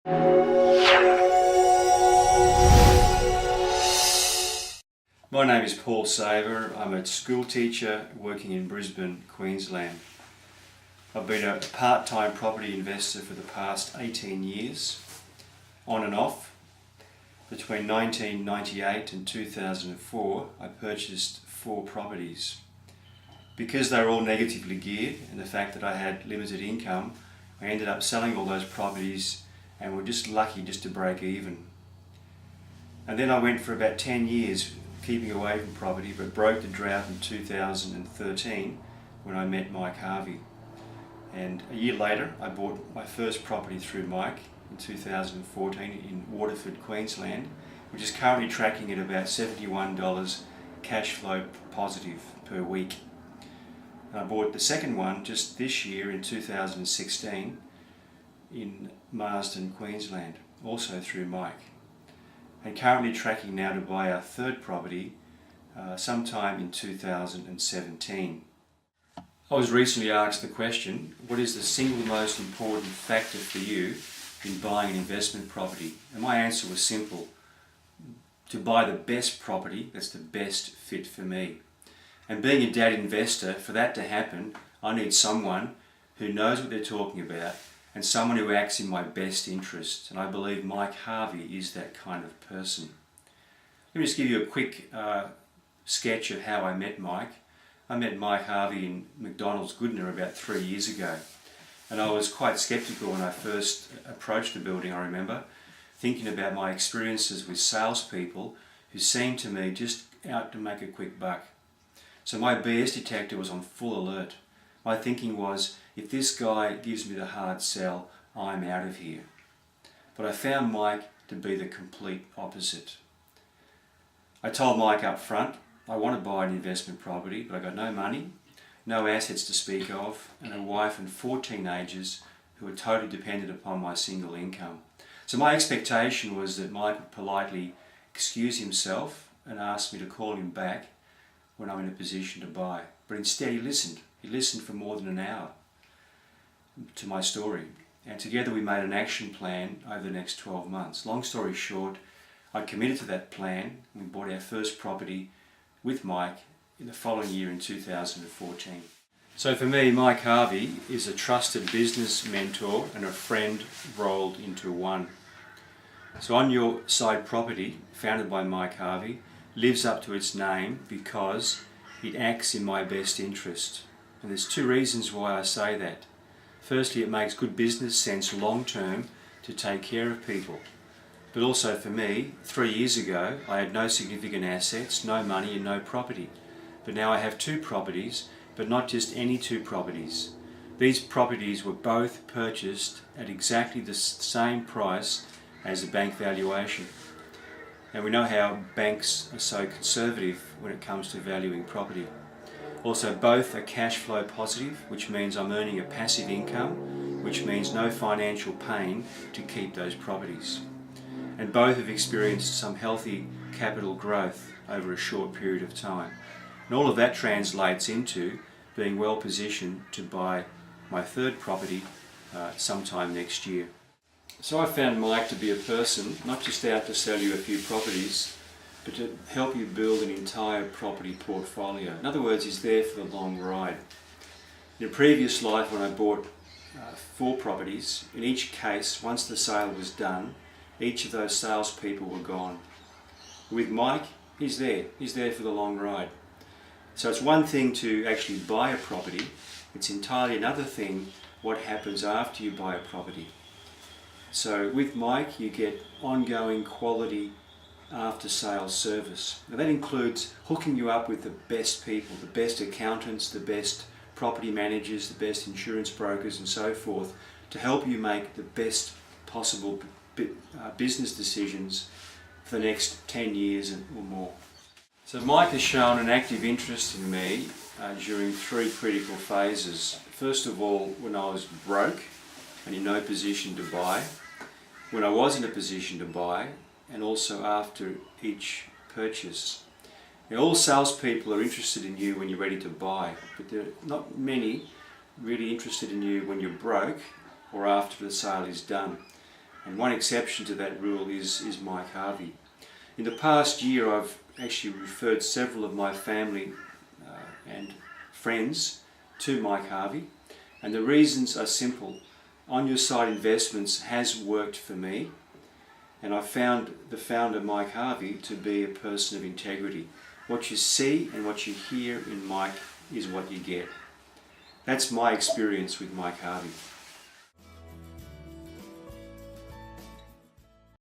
My name is Paul Saver. I'm a school teacher working in Brisbane, Queensland. I've been a part-time property investor for the past 18 years, on and off. Between 1998 and 2004, I purchased 4 properties. Because they were all negatively geared and the fact that I had limited income, I ended up selling all those properties and were just lucky just to break even. And then I went for about 10 years keeping away from property, but broke the drought in 2013 when I met Mike Harvey. And a year later I bought my first property through Mike in 2014 in Waterford, Queensland, which is currently tracking at about $71 cash flow positive per week. And I bought the second one just this year in 2016 in Marsden, Queensland, also through Mike. And currently tracking now to buy our third property sometime in 2017. I was recently asked the question, what is the single most important factor for you in buying an investment property? And my answer was simple: to buy the best property that's the best fit for me. And being a debt investor, for that to happen, I need someone who knows what they're talking about and someone who acts in my best interest. And I believe Mike Harvey is that kind of person. Let me just give you a quick sketch of how I met Mike. I met Mike Harvey in McDonald's Goodna about 3 years ago. And I was quite sceptical when I first approached the building, I remember, thinking about my experiences with salespeople who seemed to me just out to make a quick buck. So my BS detector was on full alert. My thinking was, if this guy gives me the hard sell, I'm out of here. But I found Mike to be the complete opposite. I told Mike up front, I want to buy an investment property, but I got no money, no assets to speak of, and a wife and 4 teenagers who are totally dependent upon my single income. So my expectation was that Mike would politely excuse himself and ask me to call him back when I'm in a position to buy. But instead he listened. He listened for more than an hour to my story. And together we made an action plan over the next 12 months. Long story short, I committed to that plan. We bought our first property with Mike in the following year in 2014. So for me, Mike Harvey is a trusted business mentor and a friend rolled into one. So On Your Side Property, founded by Mike Harvey, lives up to its name because it acts in my best interest. And there's 2 reasons why I say that. Firstly, it makes good business sense long term to take care of people. But also for me, 3 years ago, I had no significant assets, no money and no property. But now I have 2 properties, but not just any 2 properties. These properties were both purchased at exactly the same price as the bank valuation. And we know how banks are so conservative when it comes to valuing property. Also, both are cash flow positive, which means I'm earning a passive income, which means no financial pain to keep those properties. And both have experienced some healthy capital growth over a short period of time. And all of that translates into being well positioned to buy my third property sometime next year. So I found Mike to be a person not just out to sell you a few properties, but to help you build an entire property portfolio. In other words, he's there for the long ride. In a previous life when I bought 4 properties, in each case, once the sale was done, each of those salespeople were gone. With Mike, he's there for the long ride. So it's one thing to actually buy a property, it's entirely another thing what happens after you buy a property. So with Mike you get ongoing quality after sales service. Now that includes hooking you up with the best people, the best accountants, the best property managers, the best insurance brokers and so forth to help you make the best possible business decisions for the next 10 years or more. So Mike has shown an active interest in me during 3 critical phases. First of all, when I was broke and in no position to buy, when I was in a position to buy, and also after each purchase. Now, all salespeople are interested in you when you're ready to buy, but there are not many really interested in you when you're broke or after the sale is done. And one exception to that rule is Mike Harvey. In the past year, I've actually referred several of my family and friends to Mike Harvey, and the reasons are simple. On Your Side Investments has worked for me, and I found the founder, Mike Harvey, to be a person of integrity. What you see and what you hear in Mike is what you get. That's my experience with Mike Harvey.